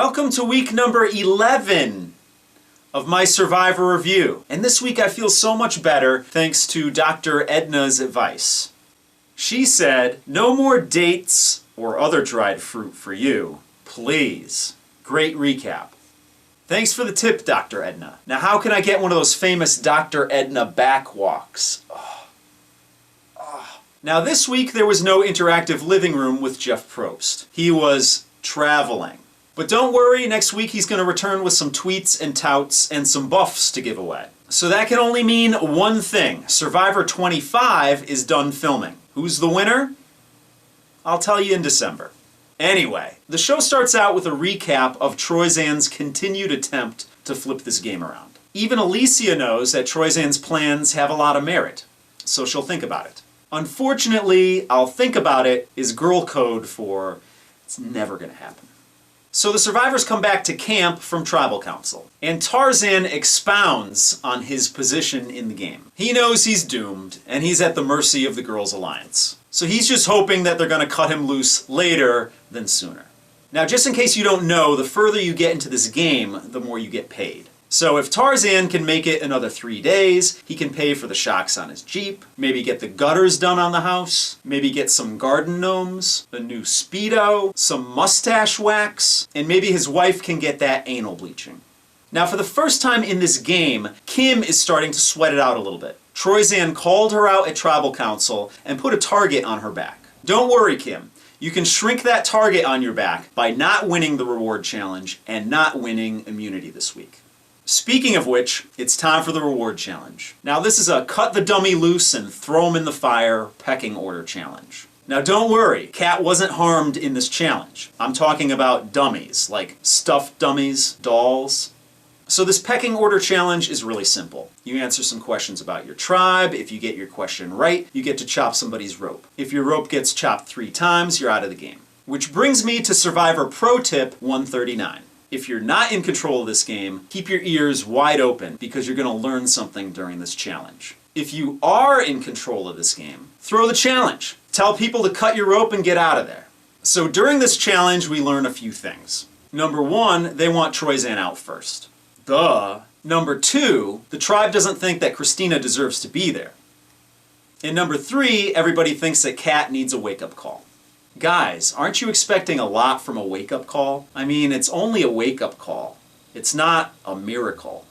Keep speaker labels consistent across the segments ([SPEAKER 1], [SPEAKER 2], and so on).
[SPEAKER 1] Welcome to week number 11 of my Survivor review. And this week I feel so much better thanks to Dr. Edna's advice. She said, no more dates or other dried fruit for you, please. Great recap. Thanks for the tip, Dr. Edna. Now how can I get one of those famous Dr. Edna back walks? Now this week there was no interactive living room with Jeff Probst. He was traveling. But don't worry, next week he's going to return with some tweets and touts and some buffs to give away. So that can only mean one thing. Survivor 25 is done filming. Who's the winner? I'll tell you in December. Anyway, the show starts out with a recap of Troyzan's continued attempt to flip this game around. Even Alicia knows that Troyzan's plans have a lot of merit, so she'll think about it. Unfortunately, I'll think about it is girl code for it's never going to happen. So the survivors come back to camp from tribal council, and Troyzan expounds on his position in the game. He knows he's doomed, and he's at the mercy of the Girls' Alliance. So he's just hoping that they're going to cut him loose later than sooner. Now, just in case you don't know, the further you get into this game, the more you get paid. So if Troyzan can make it another 3 days, he can pay for the shocks on his Jeep, maybe get the gutters done on the house, maybe get some garden gnomes, a new Speedo, some mustache wax, and maybe his wife can get that anal bleaching. Now for the first time in this game, Kim is starting to sweat it out a little bit. Troyzan called her out at Tribal Council and put a target on her back. Don't worry, Kim. You can shrink that target on your back by not winning the reward challenge and not winning immunity this week. Speaking of which, it's time for the reward challenge. Now this is a cut the dummy loose and throw him in the fire pecking order challenge. Now don't worry, Kat wasn't harmed in this challenge. I'm talking about dummies, like stuffed dummies, dolls. So this pecking order challenge is really simple. You answer some questions about your tribe. If you get your question right, you get to chop somebody's rope. If your rope gets chopped 3 times, you're out of the game. Which brings me to Survivor Pro Tip 139. If you're not in control of this game, keep your ears wide open because you're going to learn something during this challenge. If you are in control of this game, throw the challenge. Tell people to cut your rope and get out of there. So during this challenge, we learn a few things. Number 1, they want Troyzan out first. Duh. Number 2, the tribe doesn't think that Christina deserves to be there. And number 3, everybody thinks that Kat needs a wake-up call. Guys, aren't you expecting a lot from a wake-up call? I mean, it's only a wake-up call. It's not a miracle.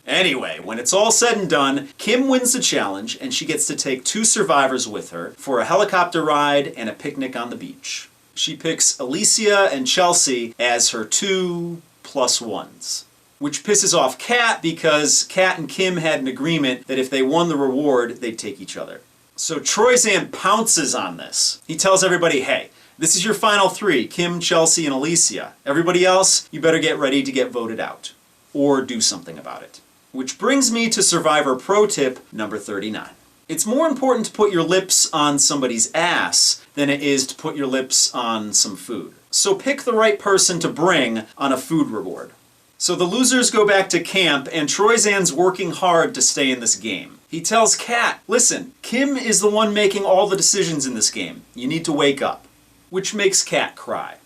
[SPEAKER 1] Anyway, when it's all said and done, Kim wins the challenge and she gets to take 2 survivors with her for a helicopter ride and a picnic on the beach. She picks Alicia and Chelsea as her 2 +1s. Which pisses off Kat because Kat and Kim had an agreement that if they won the reward, they'd take each other. So Troyzan pounces on this. He tells everybody, hey, this is your final 3, Kim, Chelsea, and Alicia. Everybody else, you better get ready to get voted out. Or do something about it. Which brings me to Survivor Pro Tip number 39. It's more important to put your lips on somebody's ass than it is to put your lips on some food. So pick the right person to bring on a food reward. So the losers go back to camp and Troyzan's working hard to stay in this game. He tells Kat, listen, Kim is the one making all the decisions in this game. You need to wake up. Which makes Kat cry.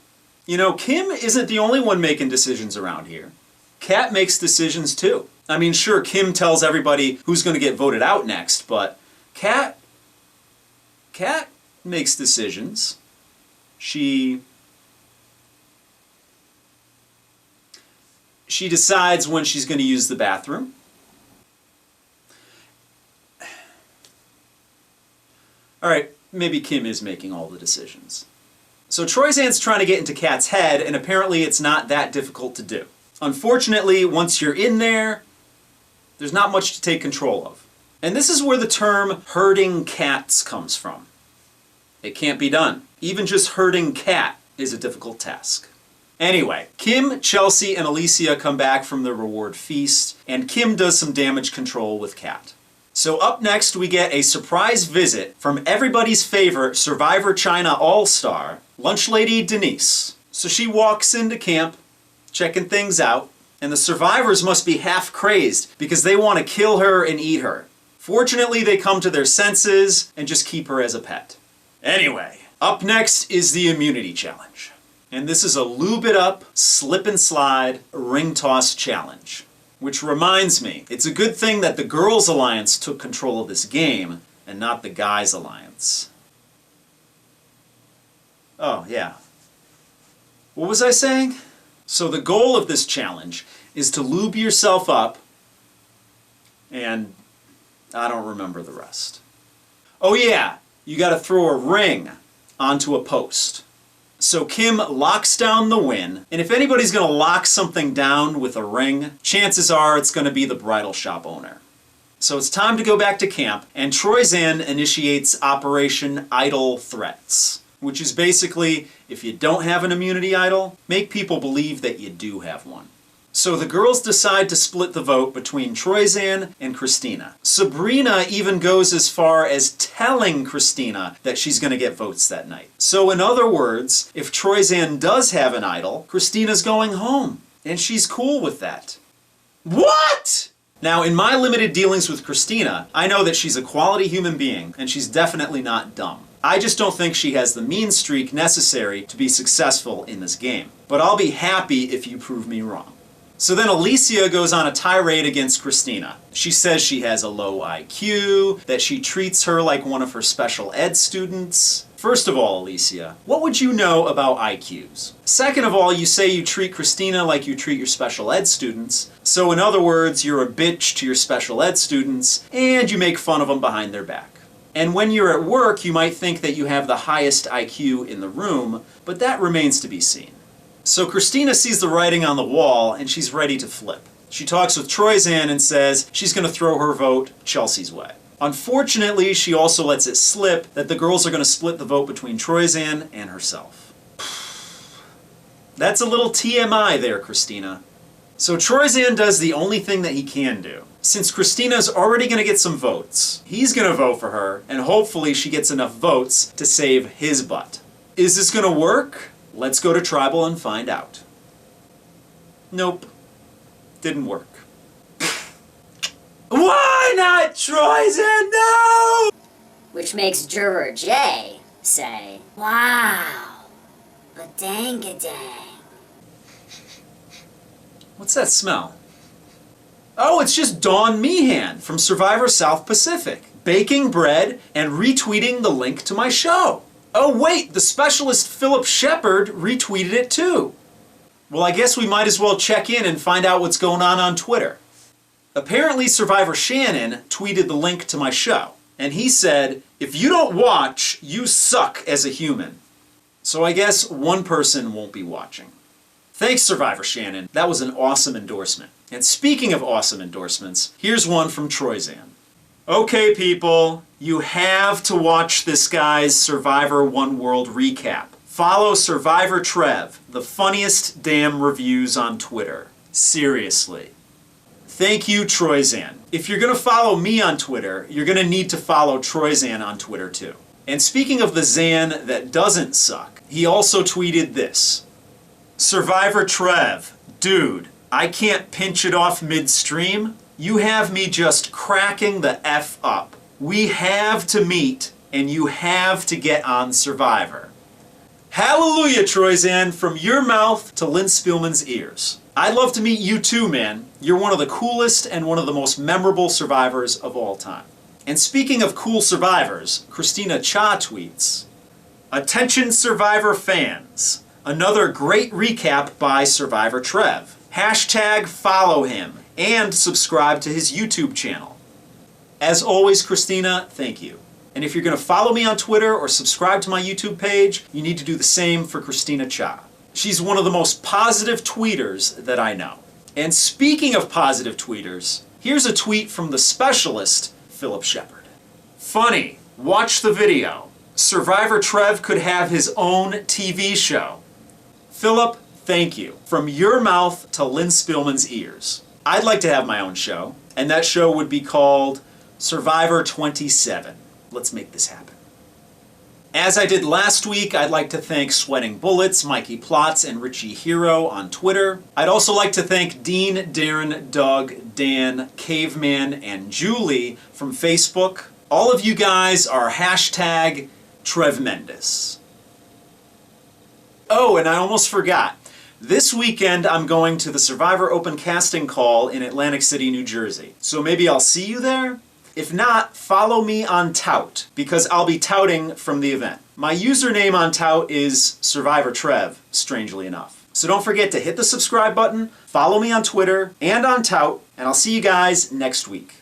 [SPEAKER 1] You know, Kim isn't the only one making decisions around here. Kat makes decisions too. I mean, sure, Kim tells everybody who's going to get voted out next, but Kat makes decisions. She decides when she's going to use the bathroom. Alright, maybe Kim is making all the decisions. So Troyzan's trying to get into Kat's head, and apparently it's not that difficult to do. Unfortunately, once you're in there, there's not much to take control of. And this is where the term herding cats comes from. It can't be done. Even just herding Kat is a difficult task. Anyway, Kim, Chelsea, and Alicia come back from the reward feast, and Kim does some damage control with Kat. So up next we get a surprise visit from everybody's favorite Survivor China All-Star, Lunch Lady Denise. So she walks into camp, checking things out, and the survivors must be half crazed because they want to kill her and eat her. Fortunately, they come to their senses and just keep her as a pet. Anyway, up next is the immunity challenge. And this is a lube it up, slip and slide, ring toss challenge. Which reminds me, it's a good thing that the Girls Alliance took control of this game and not the Guys Alliance. Oh, yeah. What was I saying? So the goal of this challenge is to lube yourself up, and I don't remember the rest. Oh yeah, you gotta throw a ring onto a post. So Kim locks down the win, and if anybody's gonna lock something down with a ring, chances are it's gonna be the bridal shop owner. So it's time to go back to camp, and Troyzan initiates Operation Idol Threats, which is basically, if you don't have an immunity idol, make people believe that you do have one. So the girls decide to split the vote between Troyzan and Christina. Sabrina even goes as far as telling Christina that she's going to get votes that night. So in other words, if Troyzan does have an idol, Christina's going home. And she's cool with that. What? Now, in my limited dealings with Christina, I know that she's a quality human being, and she's definitely not dumb. I just don't think she has the mean streak necessary to be successful in this game. But I'll be happy if you prove me wrong. So then Alicia goes on a tirade against Christina. She says she has a low IQ, that she treats her like one of her special ed students. First of all, Alicia, what would you know about IQs? Second of all, you say you treat Christina like you treat your special ed students. So in other words, you're a bitch to your special ed students, and you make fun of them behind their back. And when you're at work, you might think that you have the highest IQ in the room, but that remains to be seen. So Christina sees the writing on the wall, and she's ready to flip. She talks with Troyzan and says she's going to throw her vote Chelsea's way. Unfortunately, she also lets it slip that the girls are going to split the vote between Troyzan and herself. That's a little TMI there, Christina. So Troyzan does the only thing that he can do. Since Christina's already going to get some votes, he's going to vote for her, and hopefully she gets enough votes to save his butt. Is this going to work? Let's go to Tribal and find out. Nope. Didn't work. Why not Troyzan? No!
[SPEAKER 2] Which makes Juror J say, wow, but dang-a-dang.
[SPEAKER 1] What's that smell? Oh, it's just Dawn Meehan from Survivor South Pacific, baking bread and retweeting the link to my show. Oh wait, the specialist Philip Shepard retweeted it too. Well, I guess we might as well check in and find out what's going on Twitter. Apparently Survivor Shannon tweeted the link to my show, and he said, if you don't watch, you suck as a human. So I guess one person won't be watching. Thanks, Survivor Shannon. That was an awesome endorsement. And speaking of awesome endorsements, here's one from Troyzan. Okay, people, you have to watch this guy's Survivor One World recap. Follow SurvivorTrev, the funniest damn reviews on Twitter. Seriously. Thank you, Troyzan. If you're going to follow me on Twitter, you're going to need to follow Troyzan on Twitter too. And speaking of the Zan that doesn't suck, he also tweeted this. SurvivorTrev, dude, I can't pinch it off midstream. You have me just cracking the F up. We have to meet, and you have to get on Survivor. Hallelujah, Troyzan, from your mouth to Lynn Spielman's ears. I'd love to meet you too, man. You're one of the coolest and one of the most memorable survivors of all time. And speaking of cool survivors, Christina Cha tweets, attention Survivor fans. Another great recap by SurvivorTrev. Hashtag follow him and subscribe to his YouTube channel. As always, Christina, thank you. And if you're going to follow me on Twitter or subscribe to my YouTube page, you need to do the same for Christina Cha. She's one of the most positive tweeters that I know. And speaking of positive tweeters, here's a tweet from the specialist, Philip Shepard. Funny, watch the video. SurvivorTrev could have his own TV show. Philip, thank you. From your mouth to Lynn Spielman's ears. I'd like to have my own show, and that show would be called Survivor 27. Let's make this happen. As I did last week, I'd like to thank Sweating Bullets, Mikey Plotz, and Richie Hero on Twitter. I'd also like to thank Dean, Darren, Doug, Dan, Caveman, and Julie from Facebook. All of you guys are hashtag Trev Mendes. Oh, and I almost forgot. This weekend I'm going to the Survivor Open Casting Call in Atlantic City, New Jersey. So maybe I'll see you there? If not, follow me on Tout, because I'll be touting from the event. My username on Tout is SurvivorTrev, strangely enough. So don't forget to hit the subscribe button, follow me on Twitter and on Tout, and I'll see you guys next week.